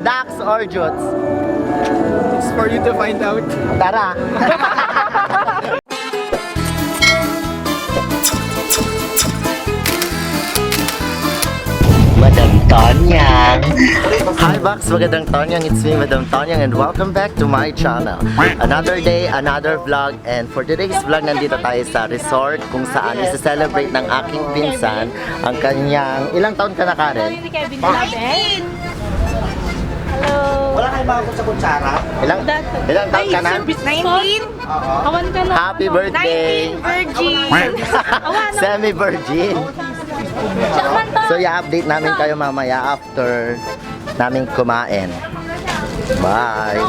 Dax or Jutes? It's for you to find out. Tara! Madam Tonyang! Hi Box, Magandang Tonyang, it's me Madam Tonyang and welcome back to my channel. Another day, another vlog, and for today's vlog nandito tayo sa resort kung saan isi-celebrate ng aking pinsan ang kanyang... Ilang taon ka na, Karen? Ni Kevin Labet. Hello. Wala kayong makakot sa kutsara? Ilang taon ka na? 19? Awan ka na. Happy birthday! 19 virgin. Awan. Semi-virgin! So i-update namin kayo mamaya after namin kumain. Bye!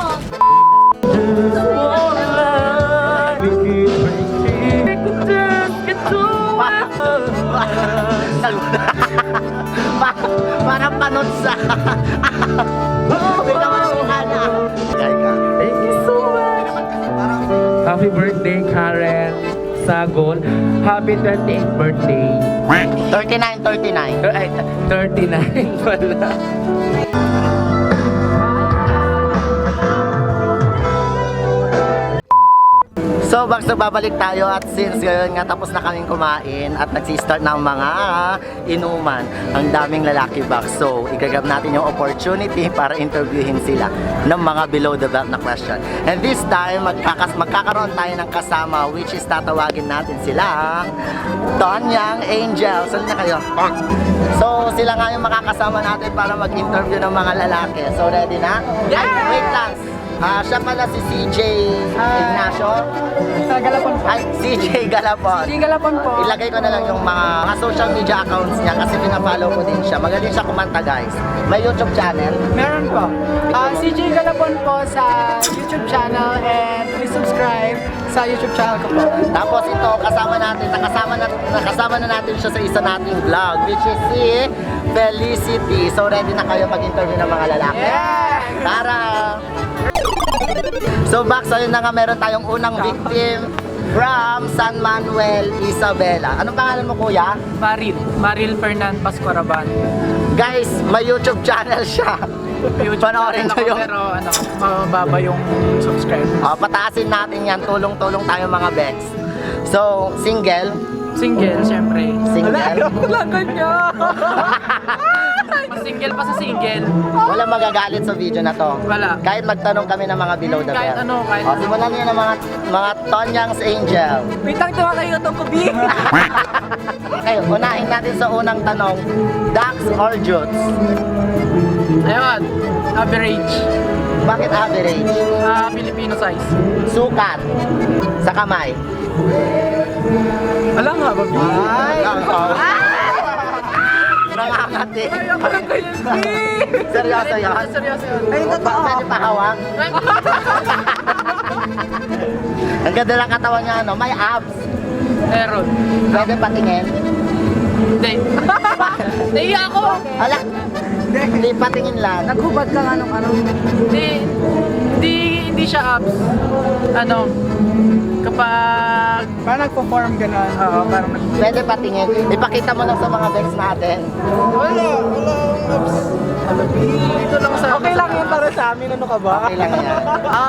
Parang panot sa... Thank you so much. Happy birthday, Karen Sagol. Happy 38th birthday. 39. Ay, 39 pala. So, Bags, babalik tayo at since ngayon nga tapos na kaming kumain at nagsistart ng mga inuman, ang daming lalaki, Bags. So, igagab natin yung opportunity para interviewin sila ng mga below the belt na question. And this time, magkakaroon tayo ng kasama which is tatawagin natin silang Tonyang Angel. Saan na kayo? So, sila nga yung makakasama natin para mag-interview ng mga lalaki. So, ready na? Yeah! Ay, wait lang. Siya pala si CJ Ignacio. Sa Galapon po. Ay, CJ Galapon. Si Galapon po. Ilagay ko na lang yung mga social media accounts niya kasi pinafollow ko din siya. Magaling siya kumanta, guys. May YouTube channel. Meron po. CJ Galapon po sa YouTube channel and please subscribe sa YouTube channel ko po. Tapos ito, nakasama na natin siya sa isa nating vlog which is si Felicity. So ready na kayo mag-interview ng mga lalaki? Yeah! Tara! So Bax, ayun na nga, meron tayong unang victim from San Manuel, Isabela. Anong pangalan mo, kuya? Maril Fernan Pascuaraban. Guys, may YouTube channel siya. Panoorin nyo yung... Pero mababa yung subscribe. Pataasin natin yan. Tulong-tulong tayo mga Bex. So, single? Single, syempre. Single? Wala ganyan. Mas single pa sa single. Wala magagalit sa video na to. Wala. Kahit magtanong kami ng mga below the Kahit belt. ano, kahit ano. Simulan niyo ng mga Tonyang's Angel. Wait lang, tuwa kayo itong kubi. Okay, unahin natin sa unang tanong. Dax or Jutes? Ayun, average. Bakit average? Filipino size. Sukat. Sa kamay. Alam nga ba, Bi? Nangangati. Ayoko lang ganyan, Bi. Seryoso yan? Seryoso yun. Ay, pwede pa hawak? Ang ganda lang katawan niya, no? May abs. Meron. Pwede patingin. Hindi. Nahiya ako. Hala, hindi patingin lang. Naghubad ka nga nung ano. Hindi siya abs. Ano, kapag... Parang nagpo-form gano'n. Oo, parang Pwede patingin. Ipakita mo lang sa mga Bex natin. Wala. dito lang sa... Okay lang yun para sa amin. Ano ka ba? Okay lang yan.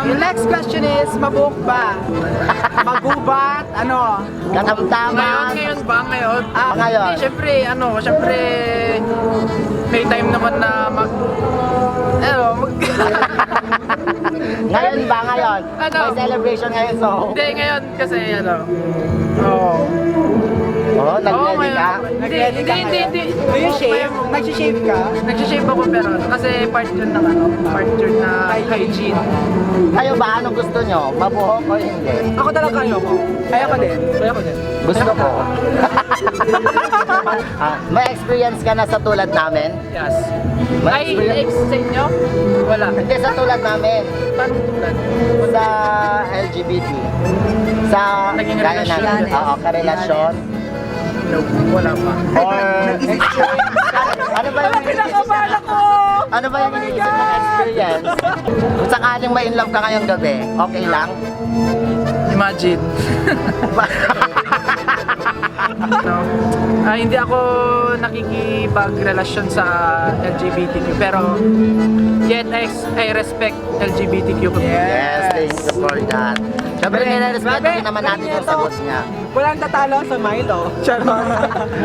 Yung next question is, mabuhok ba? Magubat? Ano? Katamtaman. Ngayon ba? Ngayon? Ngayon. Hindi, syempre, may time naman na Ngayon ba ngayon? Ano? May celebration ngayon, so... Hindi, ngayon kasi Oo. Oh, nag-ready ka? Hindi. Do you shave? Nag-shave ka? Nag-shave ako pero kasi part yun ng part yun na hygiene. Kayo ba? Anong gusto nyo? Mabuhok o hindi? Ako talaga ayoko. Ayoko din. Gusto ko. May experience ka na sa tulad namin? Yes. May Ay, experience? sa inyo? Wala. Hindi, sa tulad namin. Paano tulad? Sa LGBT. Sa Naging gaya relasyon. namin. Oo, karelasyon. No, wala pa. Or... ano ba yung Pinakabahan ako! Ano ba yung iniisip mong experience? Kung sakaling ma-in love ka ngayong gabi, okay lang? Imagine. No. Hindi ako nakikipagrelasyon sa LGBTQ, pero yet I respect LGBTQ community. Yes, thank you for that. Siyempre, nire-respeto din naman natin yung sagot niya. Walang tatalo sa Milo. Charot.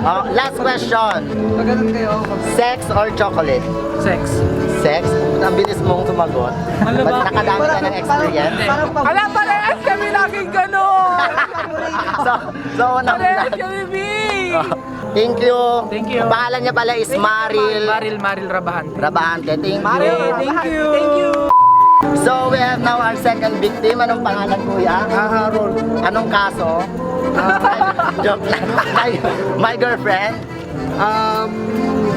Oh, last question. Maganon kayo. Sex or chocolate? Sex. Sex? Ang bilis mong sumagot. Ba't nakadami ka ng experience? Ala, parehas kami laging ganon! So unang Parehas kami, B! Thank you. Thank you. Ang pangalan niya pala is Maril Maril Rabahante. Rabahante. Thank you. Thank you. Thank you. So we have now our second victim. Anong pangalan, kuya? Harold. Anong kaso? Joke lang. My girlfriend?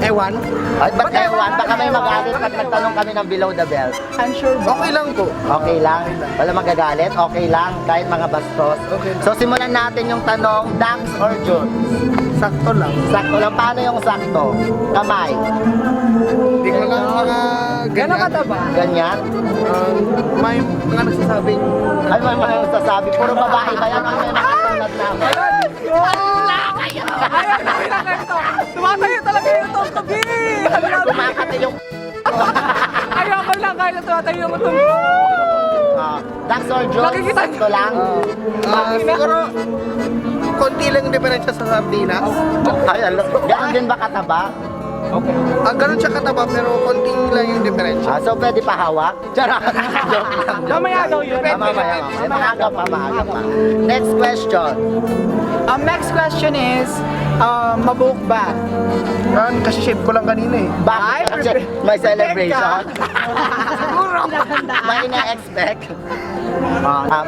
Ewan. Ay, ba't ewan? Baka may magalit pag nagtanong kami ng below the belt. Unsure ba? Okay lang po. Okay lang? Wala magagalit? Okay lang? Kahit mga bastos? Okay. So simulan natin yung tanong, Dax or June? Sakto lang. Sakto lang. Paano yung sakto? Kamay? Hindi ko lang mga Gano'n ka ganyan. ba? Ganyan? May mga nagsasabing Ay, may mga sasabi. Puro babae ba yan? Ang may nakatulad namin. Ayaw namin na ganito. Tumatayo talaga yung itong tabi. Kumakati yung... Ayoko lang kahit na tumatayo yung itong Dax or June? Nakikita Sakto lang? siguro konti lang yung diferensya sa sardinas. Ay, alam. Ganon din ba kataba? Ganun siya kataba pero konting lang yung diferensya. So pwede pa hawak? Charot. Joke lang. Mamaya daw yun. Mamaya. Maaga pa, maaga pa. Next question. Next question is, mabuhok ba? Kasi shape ko lang kanina eh. Bakit? Ay, Kasi may celebration. Siguro. May na-expect.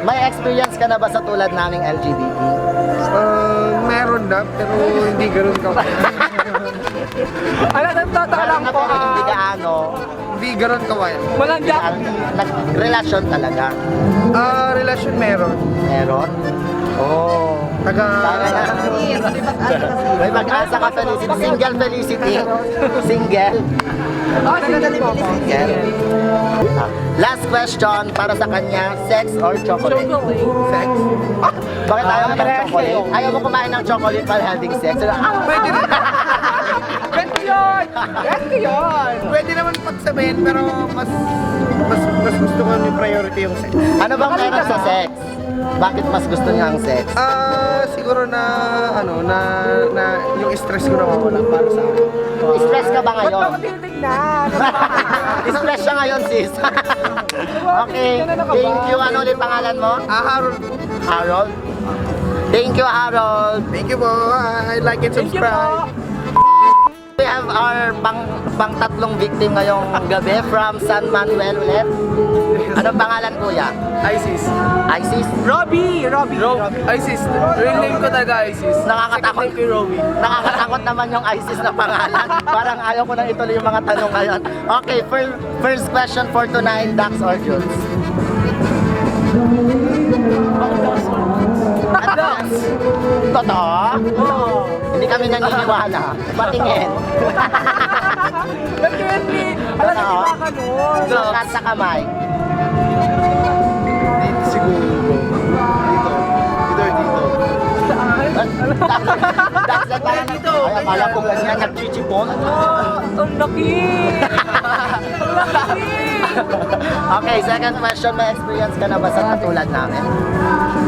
May experience ka na ba sa tulad naming LGBT? Meron na pero hindi ganun ka. Alam, totoo lang po. Pero hindi gaano. Hindi ganun kawayan. Walang jack. Relasyon talaga. Relasyon meron. Meron? Oo. Taga Tara na. May mag-asa ka, Felicity. Single, Felicity. Single. Sige po. Single. Last question para sa kanya, sex or chocolate? sex. Bakit ayaw mo ng chocolate? Ayaw mo kumain ng chocolate while having sex? Pwede rin. Pwede yun! Pwede yun! Pwede naman pagsabihin pero mas gusto ko yung priority yung sex. Ano bang meron sa sex? Bakit mas gusto niya ang sex? Siguro na yung stress ko nawawala para sa akin. Stress ka ba Ba't ngayon? ako tinitignan? Stress siya ngayon, sis. Okay, thank you. Ano ulit pangalan mo? Harold. Harold? Thank you, Harold. Thank you po. I like and Thank you po. subscribe. We have our pang tatlong victim ngayong gabi from San Manuel ulit. Anong pangalan, kuya? ISIS. Isis? Robbie! ISIS. Real name ko talaga ISIS. Nakakatakot. Thank you, Robbie. Nakakatakot naman yung ISIS na pangalan. Parang ayaw ko nang ituloy yung mga tanong ngayon. Okay, first question for tonight, Dax or Jules? Dax! Totoo? Oo. Hindi kami naniniwala. Patingin. Ba't kaya hindi? Alam Totoo? niyo ba ka nun? Sukat sa kamay. Dito siguro. Dito. Dax na parang dito. Ay, akala ko ganyan, nagchichipon. Ang laki! Ang laki! Okay, second question, may experience ka na ba sa katulad namin?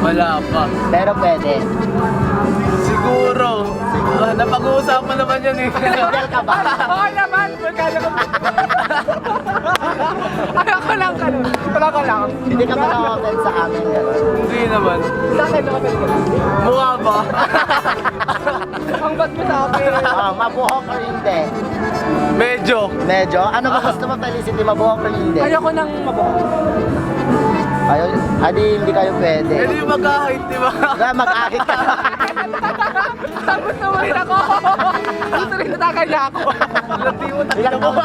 Wala pa. Pero pwede. Siguro. Napag-uusapan naman yan eh. Single ka ba? Oo naman! Magkala ko. Ayaw ko lang ka nun. Wala ko lang. Hindi ka ba na-open sa amin? Gano'n? Hindi naman. Sa akin naman ka. Mukha ba? Ang bad mo sa akin. Mabuhok or hindi? Medyo. Medyo? Ano ba gusto mo, Felicity? Mabuhok or hindi? Ayoko nang mabuhok. Ayaw? Adi, hindi kayo pwede. Hindi mag-ahit, di ba? Mag-ahit ka. Tapos na rin ako. Gusto rin natakay niya ako. Ilang taon?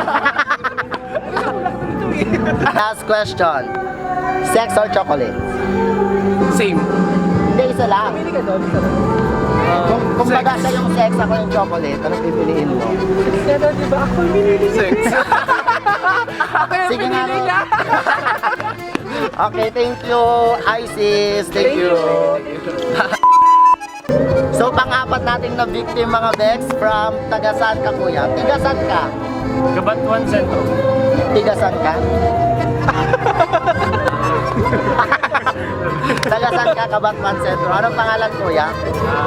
Last question. Sex or chocolate? Same. Hindi, isa lang. Pili ka doon. Kung baga siya yung sex, ako yung chocolate, anong pipiliin mo? Pero di ba ako yung pinili niya? Sex. Ako yung Sige nga, pinili no? niya. Okay, thank you, Isis. Thank you. So, pang-apat nating na victim mga Bex from Tagasan ka kuya. Tigasan ka? Kabatuan Sentro. Tigasan ka? Tagasan ka, Kabatman Sentro. Anong pangalan kuya?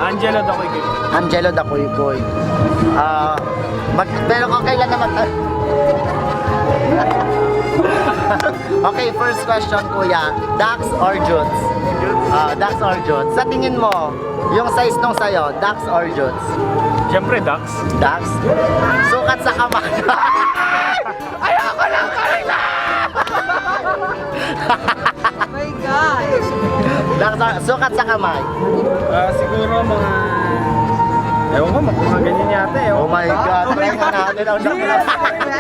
Angelo Dakoy. Angelo Dakoy-Koy. Pero kung kailan na Okay, first question kuya. Dax or Jutes? Dax or Jutes. Sa tingin mo, yung size nung sayo, Dax or Jutes? Siyempre, Dax. Dax? Sukat sa kamay. Ayoko lang kanina! My God! Dax, sukat sa kamay. Siguro mga... Ewan ko, mga ganyan yata eh. Oh my God. Try nga natin. Ang laki lang.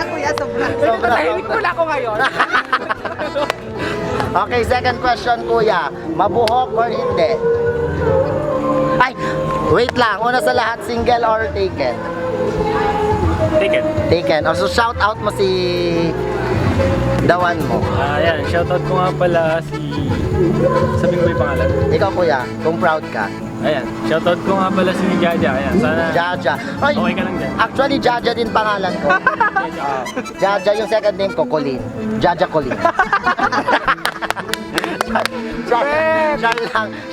Kuya, sobra. Sobra. Tahimik ko lang ako ngayon. Okay, second question kuya. Mabuhok or hindi? Ay, wait lang. Una sa lahat, single or taken? Ticket. Taken. So shout out mo si dawan mo. Ayan, shoutout ko nga pala si... Sabi ko yung pangalan. Ikaw kuya, kung proud ka. Ayan, shoutout ko nga pala si Jaja. Ayan, sana... Jaja. Ay, Okay ka lang dyan. actually, Jaja din pangalan ko. Jaja yung second name ko, Colin. Jaja Colin.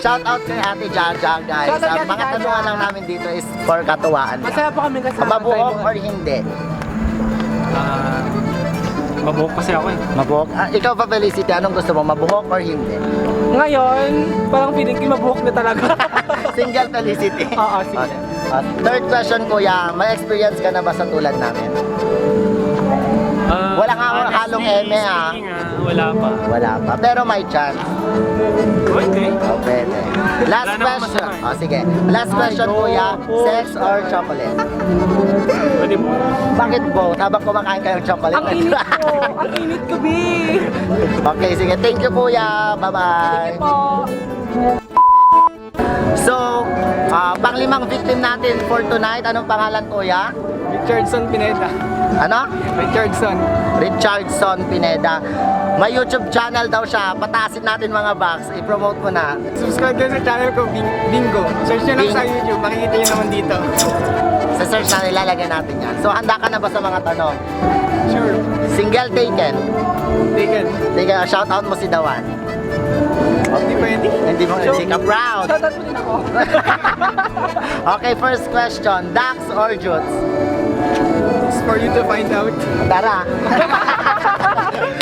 Shout out kay Ate Jaja, guys. Shout out kay Ang mga Jaja. tanungan lang namin dito is for katuwaan. Masaya po kami kasama. Mabuhok or hindi? Mabuhok kasi ako eh. Mabuhok? Ikaw pa, Felicity, anong gusto mo? Mabuhok or hindi? Ngayon, parang feeling ko mabuhok na talaga. Single, Felicity. Oo, single. Third question, kuya. May experience ka na ba sa tulad namin? Wala nga ako halong eme, ah. Wala pa. Wala pa. Pero may chance. Okay. Oh, pwede. Last Wala namang question. masama eh. Oh, sige. Last question, kuya. Sex or chocolate? Pwede mo. Bakit both? Habang kumakain kayo ng chocolate. Ang init ko. Ang init ko, B. Okay, sige. Thank you, kuya. Bye-bye. Po. So, panglimang victim natin for tonight. Anong pangalan, kuya? Richardson Pineda. Ano? Richardson. Richardson Pineda. May YouTube channel daw siya. Pataasin natin mga box. I-promote mo na. Subscribe din sa channel ko, Bingo. Search nyo lang Bing. sa YouTube, makikita nyo naman dito. Sa search na nilalagay natin yan. So, handa ka na ba sa mga tanong? Sure. Single taken. Taken. Sige, shout out mo si Dawan. Hindi pwede. Hindi mo, hindi ka proud. Shoutout mo din ako. Okay, first question. Dax or Jutes? It's for you to find out. Tara.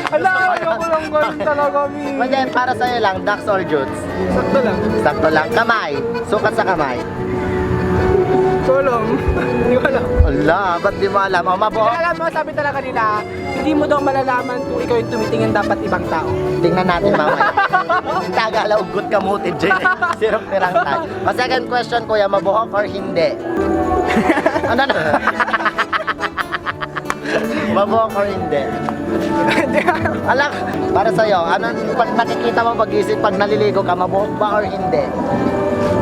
Hala, ayoko lang ganun talaga, Mi. Hindi, para sa'yo lang, Dax or Jutes? Sakto lang. Sakto lang. Kamay. Sukat sa kamay. Tulong. Hindi ko alam. Ala, ba't di mo alam? O, mabuhok. Kaya alam mo, sabi talaga nila, hindi mo daw malalaman kung ikaw yung tumitingin dapat ibang tao. Tingnan natin mamaya. Tagala, ugot kamutin dyan. Sirap pirang tayo. O, second question, kuya, mabuhok or hindi? Ano na? Mabuhok or hindi? Alam, para sa'yo, ano, pag nakikita mo pag-isip, pag naliligo ka, mabuhok ba or hindi?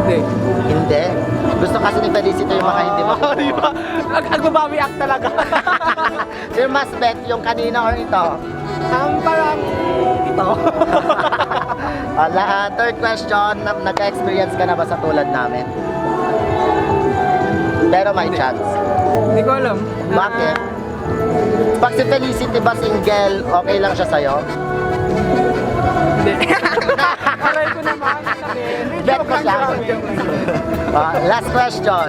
Hindi. Hindi? Gusto kasi ni Felicity yung mga hindi Oo, di ba? Agbabawi act talaga. Sino mas bet, yung kanina or ito? Parang ito. Third question, nagka-experience ka na ba sa tulad namin? Pero may chance. Hindi ko alam. Bakit? Pag si Felicity ba single, okay lang siya sa'yo? Hindi. Aray ko naman. Bet ko siya. Last question.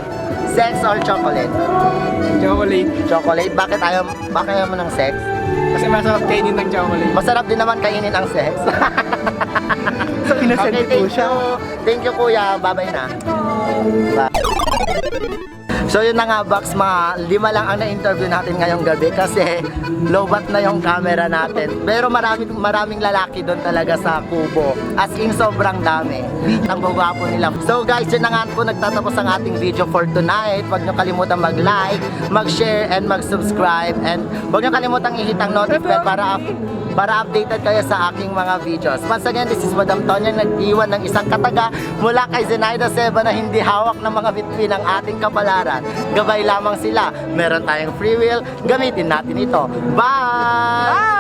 Sex or chocolate? Chocolate. Chocolate? Bakit ayaw mo ng sex? Kasi masarap kainin ng chocolate. Masarap din naman kainin ang sex. So, innocent Okay, po thank siya. you. Thank you, kuya. Bye-bye na. Bye. So yun na nga, Box, mga 5 lang ang na-interview natin ngayong gabi kasi low-bat na yung camera natin. Pero maraming lalaki doon talaga sa kubo. As in, sobrang dami. Ang gwapo nila. So guys, yun na nga po nagtatapos ang ating video for tonight. Huwag nyo kalimutan mag-like, mag-share, and mag-subscribe. And huwag nyo kalimutan i-hit ang notification para updated kayo sa aking mga videos. Once again, this is Madam Tonya nag-iwan ng isang kataga mula kay Zenaida Seba na hindi hawak ng mga bitbi ng ating kapalaran. Gabay lamang sila. Meron tayong free will, gamitin natin ito. Bye!